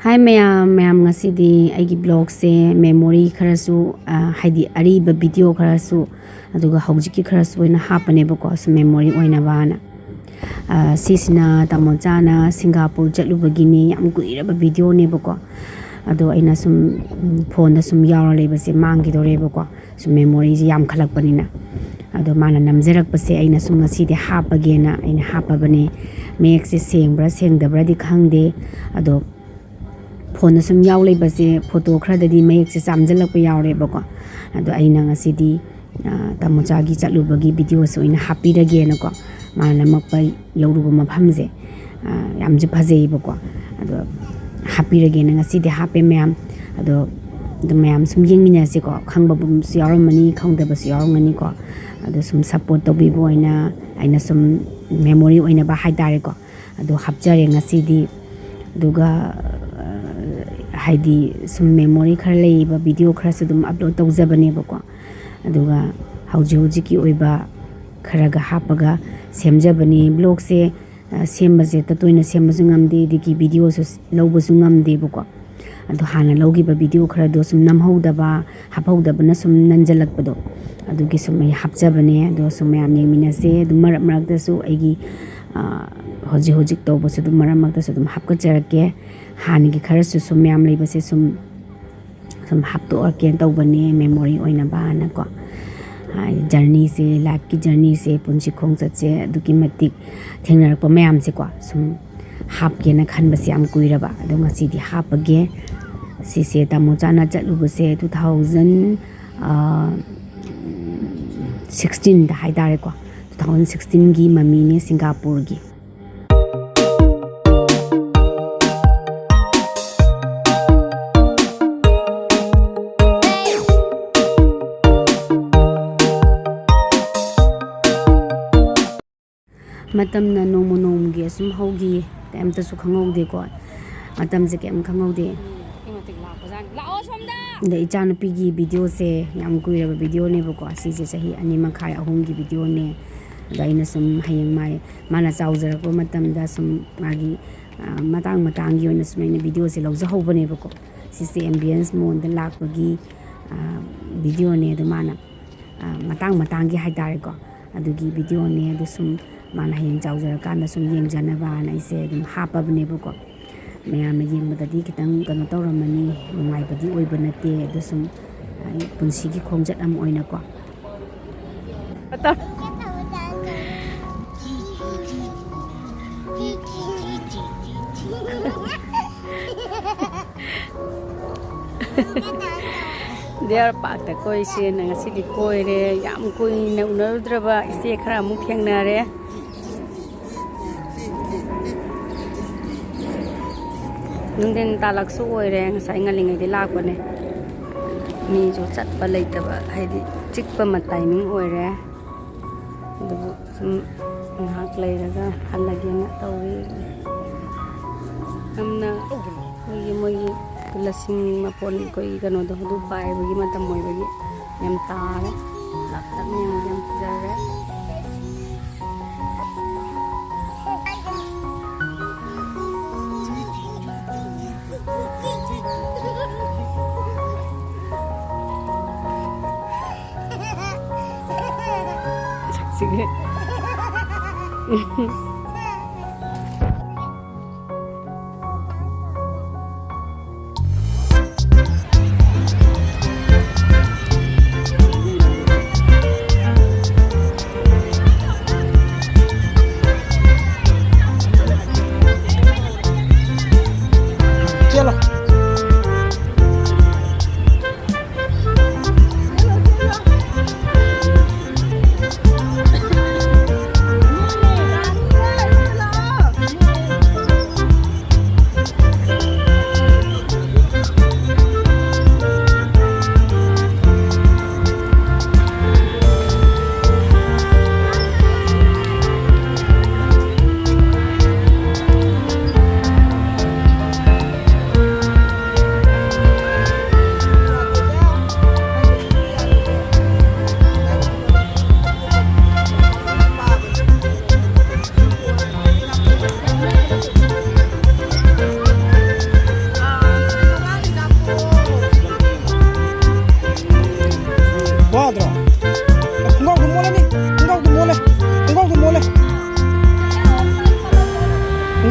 Hi ma'am ngasidi aigi blog se memory kharasu haidi ariba video kharasu aduga haujiki kharasu ina hapane bako so memory oina bana sisina tamonchana Singapore chatubagini yam kuiraba video ne bako ado aina sum phone da sum yawra lebase mangi dore bako so memory ji yam khalak panina ado mana namjerak pase aina sum ngasidi hapagena aina hapabane mek se sengbra sengdabra di khangde ado phone sum yaw lei base photo khra dadi mayek se samjalak pa yaw re bako ado aina ngasidi tamocha gi chatlu bagi video so ina happy rage na ko mana makpa yawru ma phamje yam je phajei bako ado happy rage na ngasidi happy ma'am ado the ma'am sum yengmina se ko khangba bum si yaw mani khangda bas yaw ngani ko ado sum support to bi boina aina sum memory oina ba haidare ko ado hapjare ngasidi duga haidi sum memory khar leiba video khar sudum upload tawjabane bako aduga hauji ki oiba kharaga hapaga semjabane blog se sembaje tatoina sembasu ngamde diki video so lawbasu ngamde bako adu hana lawgi ba video khara do sum namhaudaba haphaudaba na sum nanjalakpado adugi sum ai hapjabane ado sum yam yengminase du marak da su aigi hojik to bosu du marak da su dum hapka jarake hanigi kharasu sum yam leibase sum hapto arken tawbane memory oina bana ko journey se life ki journey se punchi khongchat se duki matik thengnar pa mayam se ko sum hap ke na khan bas yam kuiraba ado ngasi di hapage sise tamocha na chatlu base 2016 da haidare ko 2016 gi mami ne Singapore gi matam na nomo gi sum hogi tem ta su khangode ko matam je kem khangode da ichana pigi video se yam kuira video ne bako si je sahi ani makhai ahum gi video ne da ina sum hayeng mai mana chawjar ko matam da sum magi matang gi ona sum ne video se lawja hobane bako si se ambience mon da lak bagi video ne da mana matang gi haidare ko adugi video ne da sum mana hayeng chawjar kan sum yengjana ba na ise dum hapabne bako mayam yengbadadi kitang kano tawramani nungai badi oibanate do sum punshi gi khongjat am oina ko There part the koi se na ngasi koi re yam koi na unarudraba ise khara mu thengna re nungden talak su oire ngasai ngalingai de lakbane mi jo chatpa leitaba haidi chikpa ma timing oire dubu sum ngak leiraga halagena tawi amna moi lasing mapon koi gano do du pai bagi matam moi bagi yam tare laktak yam jare Sige. चलो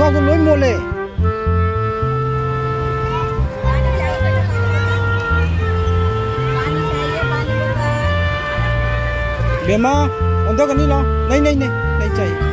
ꯊꯣꯡꯅꯥꯎꯗꯣ ꯂꯣꯏ ꯃꯣꯠꯂꯦ बेमा अंदर कनी ला नहीं नहीं नहीं नहीं चाहिए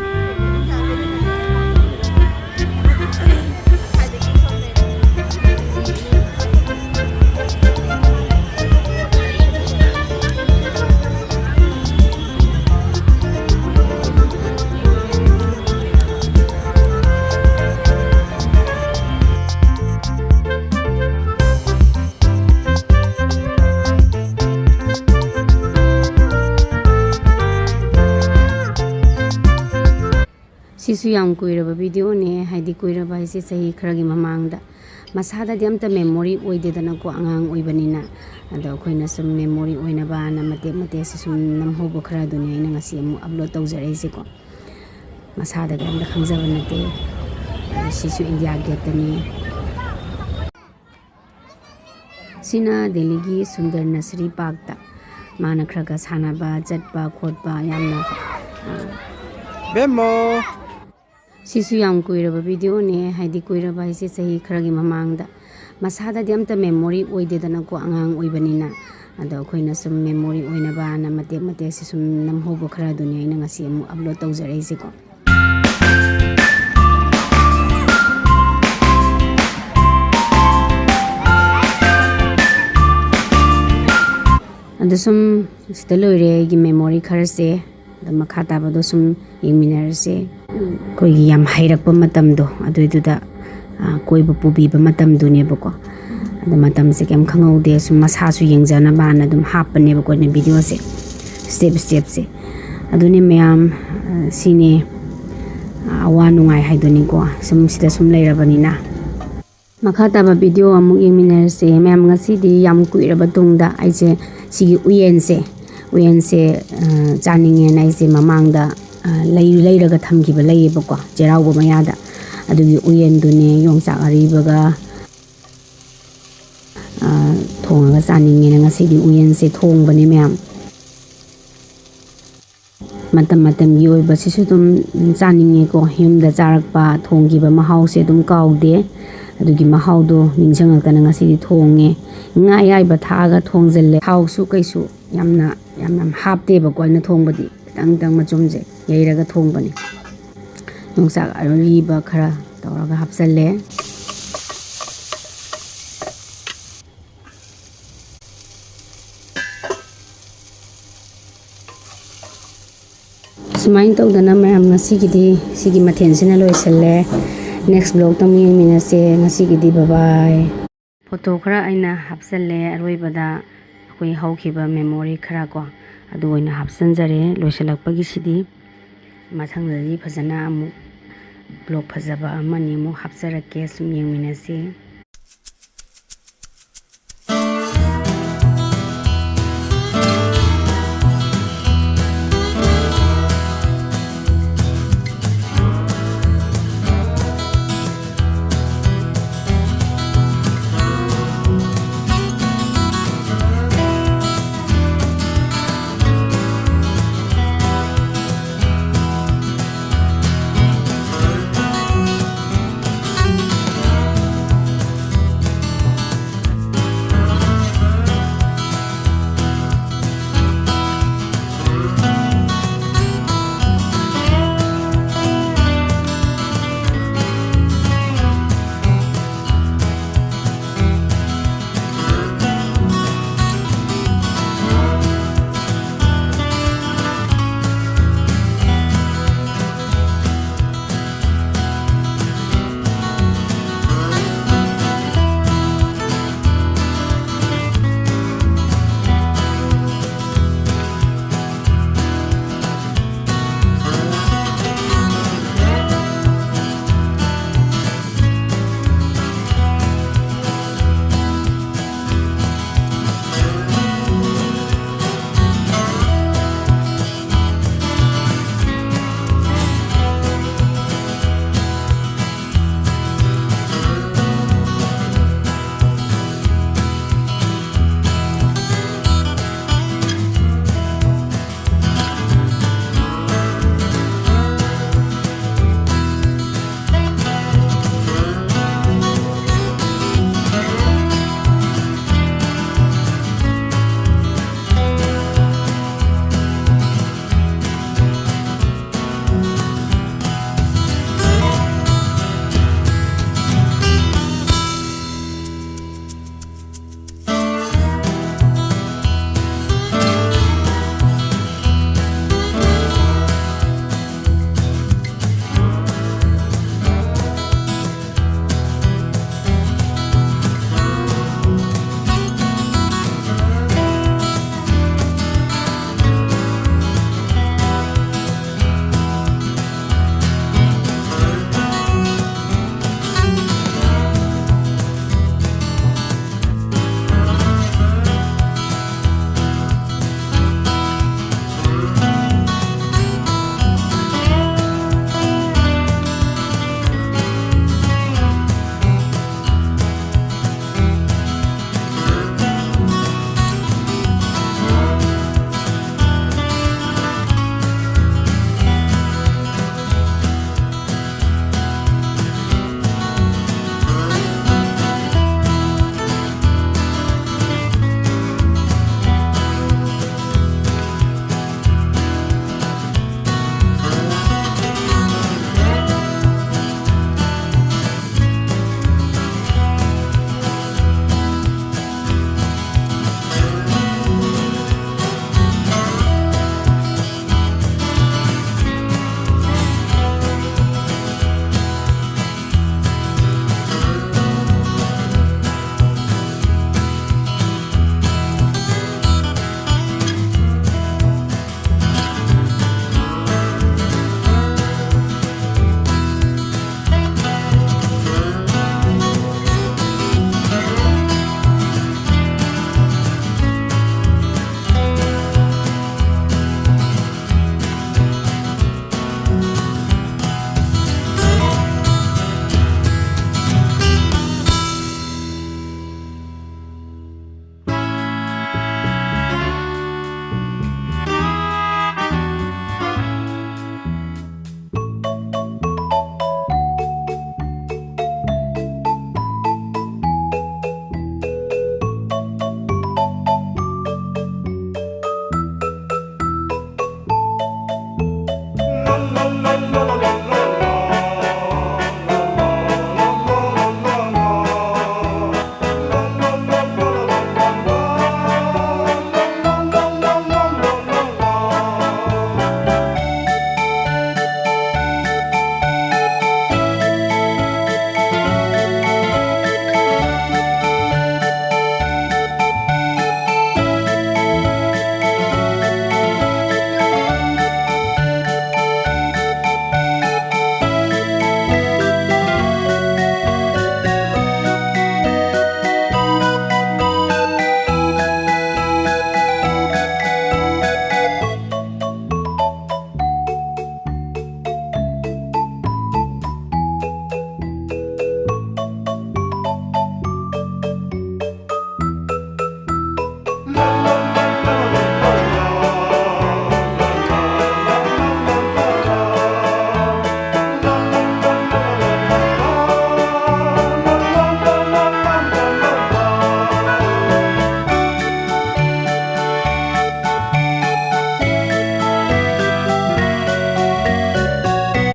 सिसु याम कुइरबा वीडियो ने हाइदि कुइरबा इसे सही खरगी ममांगदा मसादा दियमता मेमोरी ओइदेदना को आंगांग ओइबनिना अदो खोइना सम मेमोरी ओइनबा ना मते मते सिसु नमहोबो खरा दुनि आइना ngasi amu upload तौजरै से को मसादा गमदा खंगजबा नते सिसु इंडिया गेट तनी सिना दिल्ली की सुंदर नर्सरी पार्क ता माना खरगा सानाबा चटबा खोटबा यामना बेमो सिसु याम कुइरबा वीडियो ने हाइदि कुइरबा इसे सही खरगी ममांगदा मसादा दियमता मेमोरी ओइदेदना को आंगांग ओइबनिना अदो खोइना सम मेमोरी ओइनबा ना मते मते सिसु नमहोबो खरा दुनि आइना ngasi amu upload तौजरै से को अदो सुम सिदा लोइरे की मेमोरी खर से मखा ताबदो सुम यमिनरसे कोई याम हाइरकप मतमदो अदुइदुदा कोइबो पुबीबा मतमदुनेबको अद मतम से केम खंगौदे सुम मसासु यंगजना बाना दुम हापनेबको ने वीडियो से स्टेप स्टेप से अदुने मयाम सिने अवा नुंगाइ हाइदोनिको सुम सिदा सुम लेरबनिना मखा ताबा वीडियो अमु यमिनरसे मयाम ngasi याम कुइरबा तुंगदा आइसे सिगी उयन से चानिंगे नाइसे ममांगदा लैरगा थमखिबा लैयेबको चेराउबो मयादा अदुगी उयन दुने योंगचा अरिबगा थोंगा चानिंगे ngasi उयन से थोंबने मयाम मतम मतम की ओइबा सिसु तुम चानिंगे को हिमदा चारकपा थोंगिबा महाउ से तुम काउदे अदुगी महाउदो निंजंगकना ngasi थोंगे nga yaiba thaga thongjelle hausu kaisu yamna hapte ba koina thongbadi tang tang machumje yairaga thongbani nungsa ariba khara tawraga hapsalle sumain tawdana mayam ngasigidi sigi mathensina loisalle next vlog tam yengminase ngasigidi bye bye photo खरा आइना हापसले अरोइबदा अखोइ हौखिबा memory खरा को अदु ओइना हापसनजरे लोइसलकपगी सिदी मथंगदि फजना अमु blog फजबा अमनि मु हापसरके सुम यंगमिनसे।